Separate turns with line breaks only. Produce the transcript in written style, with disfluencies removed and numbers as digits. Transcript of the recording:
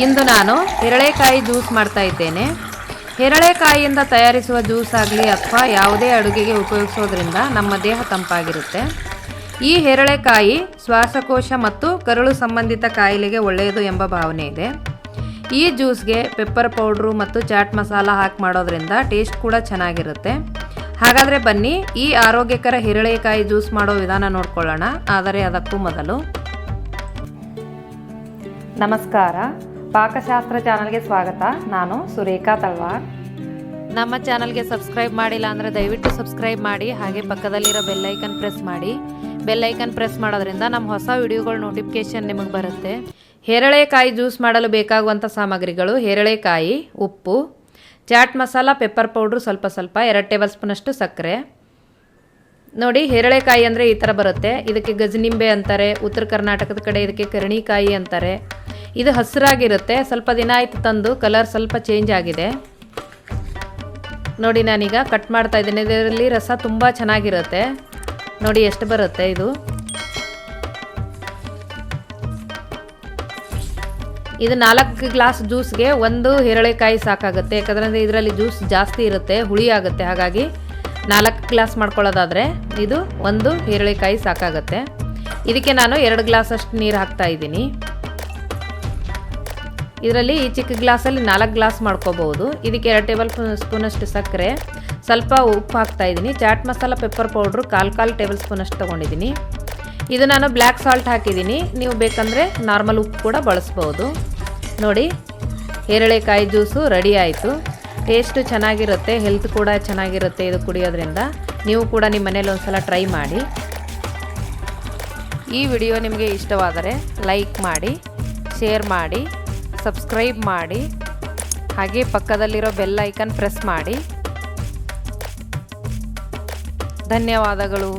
ಇಂದು ನಾನು ಹೆರಳೆಕಾಯಿ ಜ್ಯೂಸ್ ಮಾಡ್ತಾ ಇದ್ದೇನೆ. ಹೆರಳೆಕಾಯಿಯಿಂದ ತಯಾರಿಸುವ ಜ್ಯೂಸ್ ಆಗಲಿ ಅಥವಾ ಯಾವುದೇ ಅಡುಗೆಗೆ ಉಪಯೋಗಿಸೋದ್ರಿಂದ ನಮ್ಮ ದೇಹ ತಂಪಾಗಿರುತ್ತೆ. ಈ ಹೆರಳೆಕಾಯಿ ಶ್ವಾಸಕೋಶ ಮತ್ತು ಕರುಳು ಸಂಬಂಧಿತ ಕಾಯಿಲೆಗೆ ಒಳ್ಳೆಯದು ಎಂಬ ಭಾವನೆ ಇದೆ. ಈ ಜ್ಯೂಸ್ಗೆ ಪೆಪ್ಪರ್ ಪೌಡ್ರು ಮತ್ತು ಚಾಟ್ ಮಸಾಲ ಹಾಕಿ ಮಾಡೋದ್ರಿಂದ ಟೇಸ್ಟ್ ಕೂಡ ಚೆನ್ನಾಗಿರುತ್ತೆ. ಹಾಗಾದರೆ ಬನ್ನಿ ಈ ಆರೋಗ್ಯಕರ ಹೆರಳೆಕಾಯಿ ಜ್ಯೂಸ್ ಮಾಡೋ ವಿಧಾನ ನೋಡ್ಕೊಳ್ಳೋಣ. ಆದರೆ ಅದಕ್ಕೂ ಮೊದಲು ನಮಸ್ಕಾರ, ಪಾಕಶಾಸ್ತ್ರ ಚಾನಲ್ಗೆ ಸ್ವಾಗತ. ನಾನು ಸುರೇಖಾ ತಳವಾರ್. ನಮ್ಮ ಚಾನಲ್ಗೆ ಸಬ್ಸ್ಕ್ರೈಬ್ ಮಾಡಿಲ್ಲ ಅಂದರೆ ದಯವಿಟ್ಟು ಸಬ್ಸ್ಕ್ರೈಬ್ ಮಾಡಿ, ಹಾಗೆ ಪಕ್ಕದಲ್ಲಿರೋ ಬೆಲ್ಲೈಕನ್ ಪ್ರೆಸ್ ಮಾಡಿ. ಬೆಲ್ಲೈಕನ್ ಪ್ರೆಸ್ ಮಾಡೋದ್ರಿಂದ ನಮ್ಮ ಹೊಸ ವಿಡಿಯೋಗಳ ನೋಟಿಫಿಕೇಷನ್ ನಿಮಗೆ ಬರುತ್ತೆ. ಹೆರಳೆಕಾಯಿ ಜ್ಯೂಸ್ ಮಾಡಲು ಬೇಕಾಗುವಂಥ ಸಾಮಗ್ರಿಗಳು: ಹೆರಳೆಕಾಯಿ, ಉಪ್ಪು, ಚಾಟ್ ಮಸಾಲ, ಪೆಪ್ಪರ್ ಪೌಡ್ರು ಸ್ವಲ್ಪ 2 ಟೇಬಲ್ ಸ್ಪೂನಷ್ಟು ಸಕ್ಕರೆ. ನೋಡಿ, ಹೆರಳೆಕಾಯಿ ಅಂದರೆ ಈ ಥರ ಬರುತ್ತೆ. ಇದಕ್ಕೆ ಗಜನಿಂಬೆ ಅಂತಾರೆ, ಉತ್ತರ ಕರ್ನಾಟಕದ ಕಡೆ ಇದಕ್ಕೆ ಕರ್ಣಿಕಾಯಿ ಅಂತಾರೆ. ಇದು ಹಸಿರಾಗಿರುತ್ತೆ. ಸ್ವಲ್ಪ ದಿನ ಆಯಿತು ತಂದು, ಕಲರ್ ಸ್ವಲ್ಪ ಚೇಂಜ್ ಆಗಿದೆ. ನೋಡಿ, ನಾನೀಗ ಕಟ್ ಮಾಡ್ತಾ ಇದ್ದೀನಿ. ಇದರಲ್ಲಿ ರಸ ತುಂಬ ಚೆನ್ನಾಗಿರುತ್ತೆ. ನೋಡಿ ಎಷ್ಟು ಬರುತ್ತೆ ಇದು. ಇದು 4 ಗ್ಲಾಸ್ ಜ್ಯೂಸ್ಗೆ 1 ಹೆರಳೆಕಾಯಿ ಸಾಕಾಗುತ್ತೆ. ಯಾಕಂದರೆ ಇದರಲ್ಲಿ ಜ್ಯೂಸ್ ಜಾಸ್ತಿ ಇರುತ್ತೆ, ಹುಳಿ ಆಗುತ್ತೆ. ಹಾಗಾಗಿ 4 ಗ್ಲಾಸ್ ಮಾಡ್ಕೊಳ್ಳೋದಾದರೆ ಇದು 1 ಹೆರಳೆಕಾಯಿ ಸಾಕಾಗುತ್ತೆ. ಇದಕ್ಕೆ ನಾನು 2 ಗ್ಲಾಸಷ್ಟು ನೀರು ಹಾಕ್ತಾ ಇದ್ದೀನಿ. ಇದರಲ್ಲಿ ಈ ಚಿಕ್ಕ ಗ್ಲಾಸಲ್ಲಿ 4 ಗ್ಲಾಸ್ ಮಾಡ್ಕೋಬಹುದು. ಇದಕ್ಕೆ 2 ಟೇಬಲ್ ಸ್ಪೂನಷ್ಟು ಸಕ್ಕರೆ, ಸ್ವಲ್ಪ ಉಪ್ಪು ಹಾಕ್ತಾ ಇದ್ದೀನಿ. Chaat masala, pepper powder 1/4 table ಸ್ಪೂನಷ್ಟು ತೊಗೊಂಡಿದ್ದೀನಿ. ಇದು ನಾನು ಬ್ಲ್ಯಾಕ್ ಸಾಲ್ಟ್ ಹಾಕಿದ್ದೀನಿ. ನೀವು ಬೇಕಂದರೆ ನಾರ್ಮಲ್ ಉಪ್ಪು ಕೂಡ ಬಳಸ್ಬೋದು. ನೋಡಿ, ಹೆರಳೆಕಾಯಿ ಜ್ಯೂಸು ರೆಡಿ ಆಯಿತು. ಟೇಸ್ಟು ಚೆನ್ನಾಗಿರುತ್ತೆ, ಹೆಲ್ತ್ ಕೂಡ ಚೆನ್ನಾಗಿರುತ್ತೆ ಇದು ಕುಡಿಯೋದ್ರಿಂದ. ನೀವು ಕೂಡ ನಿಮ್ಮ ಮನೇಲಿ ಒಂದ್ಸಲ ಟ್ರೈ ಮಾಡಿ. ಈ ವಿಡಿಯೋ ನಿಮಗೆ ಇಷ್ಟವಾದರೆ ಲೈಕ್ ಮಾಡಿ, ಶೇರ್ ಮಾಡಿ, ಸಬ್ಸ್ಕ್ರೈಬ್ ಮಾಡಿ, ಹಾಗೆ ಪಕ್ಕದಲ್ಲಿರೋ ಬೆಲ್ ಐಕನ್ ಪ್ರೆಸ್ ಮಾಡಿ. ಧನ್ಯವಾದಗಳು.